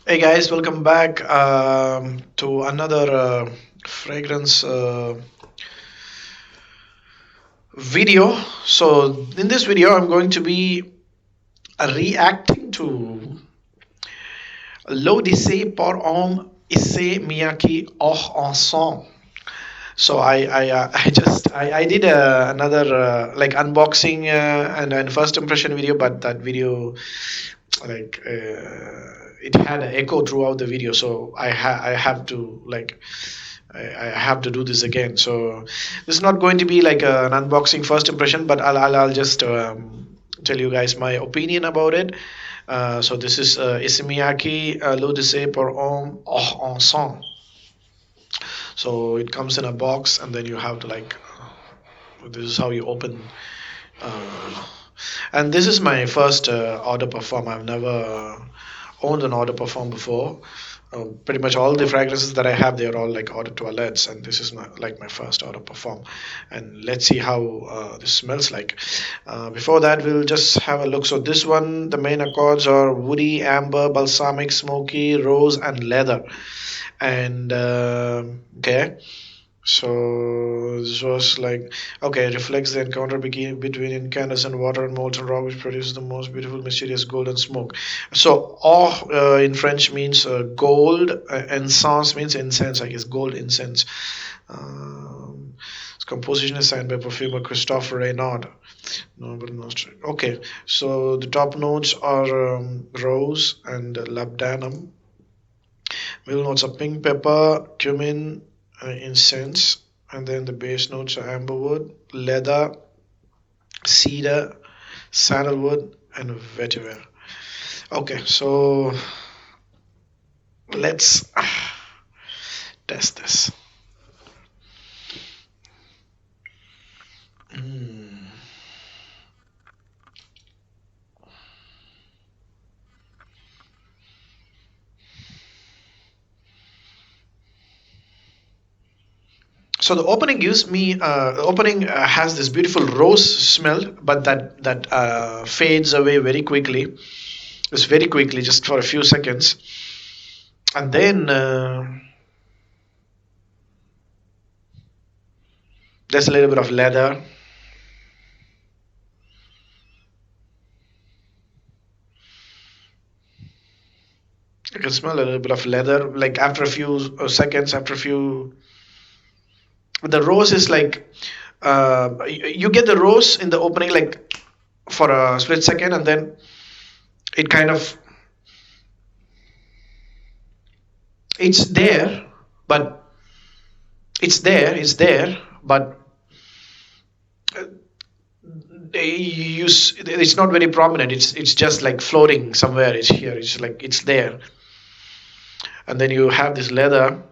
Hey guys, welcome back to another fragrance video. So, in this video, I'm going to be reacting to L'eau d'Issey par Homme, Issey Miyake Encens. So I did another like unboxing and first impression video, but that video like it had an echo throughout the video, so I have to like I have to do this again. So this is not going to be like an unboxing first impression, but I'll just tell you guys my opinion about it. So this is Issey Miyake L'eau de pour homme ensemble. So it comes in a box, and then you have to like this is how you open. Uh, and this is my first order perform. I've never owned an order perform before. Pretty much all the fragrances that I have, they're all like eau de toilettes, and this is my first eau de perform. And let's see how this smells like. Before that, we'll just have a look. So this one, the main accords are woody, amber, balsamic, smoky, rose, and leather. And okay, so this was like okay, reflects the encounter between incandescent water and molten rock, which produces the most beautiful, mysterious golden smoke. So, or in French means gold. Encens means incense. I guess gold incense. Its composition is signed by perfumer Christophe Renaud. No, but not okay. So the top notes are rose and labdanum. Middle notes are pink pepper, cumin, incense, and then the base notes are amberwood, leather, cedar, sandalwood, and vetiver. Okay, so let's test this. Mm. So the opening gives me the opening has this beautiful rose smell, but that fades away very quickly. Just very quickly, just for a few seconds, and then there's a little bit of leather. I can smell a little bit of leather. Like after a few seconds, after a few, the rose is like you get the rose in the opening, like for a split second, and then it kind of it's there, but it's there, but it's not very prominent. It's just like floating somewhere. It's here. It's like it's there, and then you have this leather.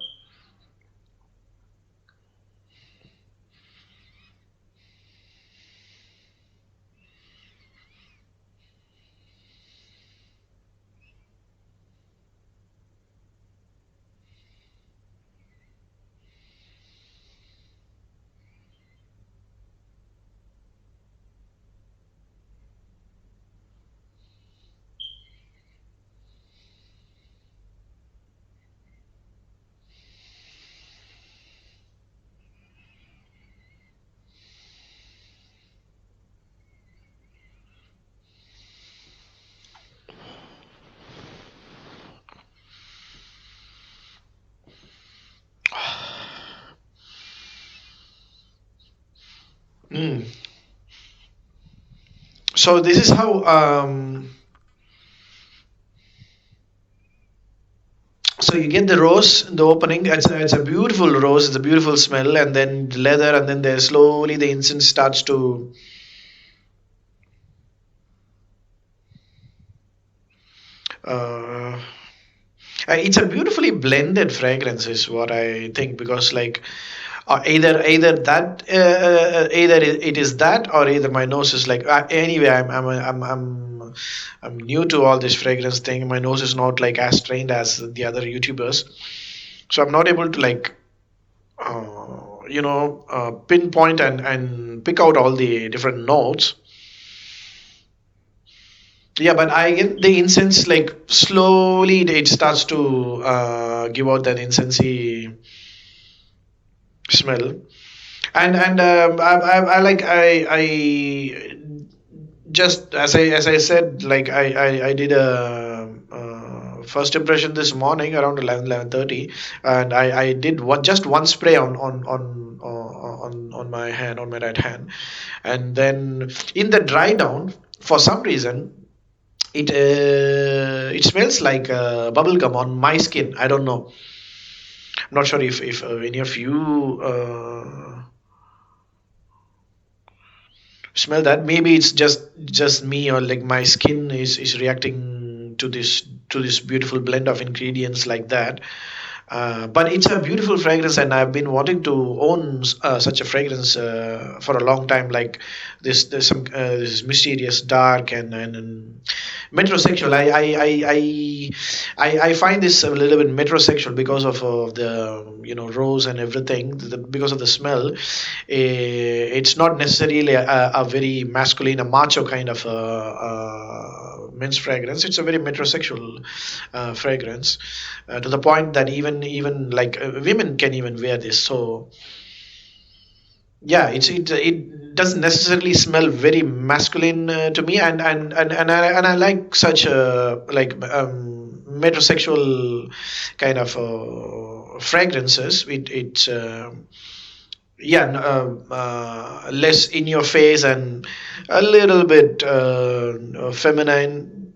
Mm. So this is how. So you get the rose in the opening. It's a beautiful rose. It's a beautiful smell, and then the leather, and then there slowly the incense starts to. Uh, it's a beautifully blended fragrance, is what I think, because like either that either it is that, or either my nose is like anyway. I'm new to all this fragrance thing. My nose is not like as trained as the other YouTubers, so I'm not able to like pinpoint and pick out all the different notes. Yeah, but I get the incense like slowly it starts to give out that incensey smell. And I like I just as I said, like I did a first impression this morning around 11:30, and I did just one spray on my hand, on my right hand, and then in the dry down, for some reason it smells like bubble gum on my skin. I don't know. I'm not sure if any of you smell that. Maybe it's just me, or like my skin is reacting to this beautiful blend of ingredients like that. But it's a beautiful fragrance, and I've been wanting to own such a fragrance for a long time. Like there's some this mysterious, dark, and metrosexual. I find this a little bit metrosexual because of the rose and everything. Because of the smell, it's not necessarily a very masculine, a macho kind of men's fragrance. It's a very metrosexual fragrance, to the point that even like women can even wear this. So yeah, it doesn't necessarily smell very masculine to me, and I like such like metrosexual kind of fragrances. It's yeah, less in your face and a little bit feminine.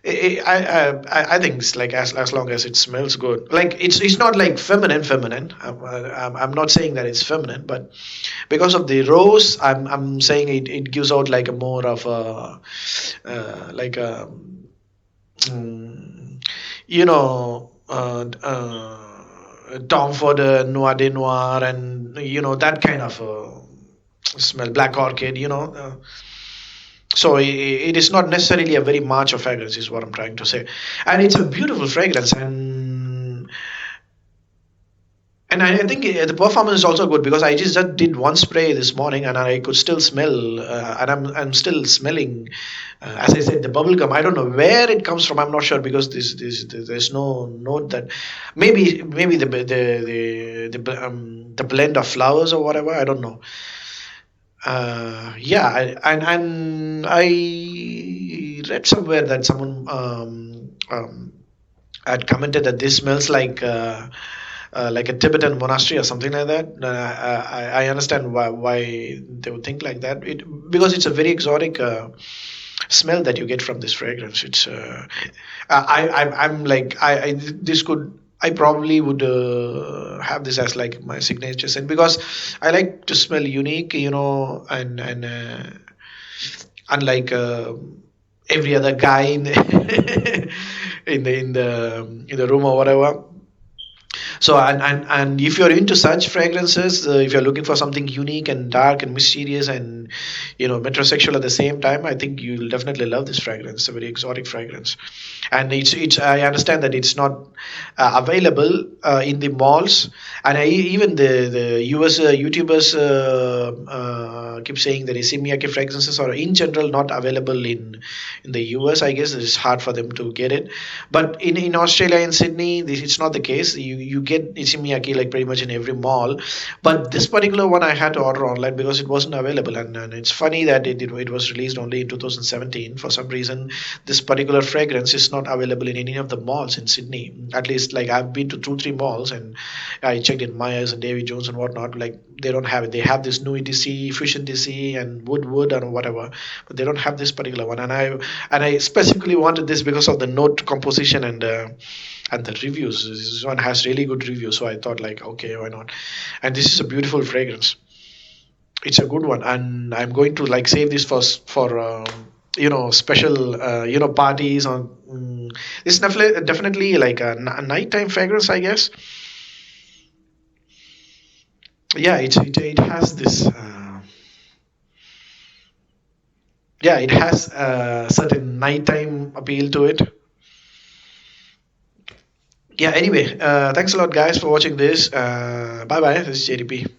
I think it's like as long as it smells good. Like it's not like feminine. I'm not saying that it's feminine, but because of the rose, I'm saying it gives out like a more of a like a mm, you know Tom Ford Noir de Noir, and that kind of smell, Black Orchid. So it is not necessarily a very macho fragrance, is what I'm trying to say, and it's a beautiful fragrance, and I think the performance is also good because I just did one spray this morning and I could still smell, and I'm still smelling, as I said, the bubble gum. I don't know where it comes from. I'm not sure because there's no note that maybe the blend of flowers or whatever. I don't know. Yeah, and I read somewhere that someone had commented that this smells like a Tibetan monastery or something like that. I understand why they would think like that. Because it's a very exotic smell that you get from this fragrance. It's I'm like I this could. I probably would have this as like my signature scent because I like to smell unique, and unlike every other guy in the in the room or whatever. So and if you're into such fragrances, if you're looking for something unique and dark and mysterious and metrosexual at the same time, I think you'll definitely love this fragrance. It's a very exotic fragrance, and it's I understand that it's not available in the malls, and even the US YouTubers keep saying that Issey Miyake fragrances are in general not available in the US. I guess it's hard for them to get it, but in Australia, in Sydney, it's not the case. You get Issey Miyake like pretty much in every mall, but this particular one I had to order online because it wasn't available, and it's funny that it was released only in 2017. For some reason, this particular fragrance is not available in any of the malls in Sydney. At least like I've been to 2 3 malls and I checked in Myers and Davy Jones and whatnot. Like they don't have it. They have this Nui DC, Fusion DC, and Wood or whatever, but they don't have this particular one. And I specifically wanted this because of the note composition and the reviews. This one has really good reviews, so I thought like, okay, why not? And this is a beautiful fragrance. It's a good one, and I'm going to like save this for special parties on. It's definitely like a nighttime fragrance, I guess. Yeah, it has this. Yeah, it has a certain nighttime appeal to it. Yeah. Anyway, thanks a lot, guys, for watching this. Bye bye. This is JDP.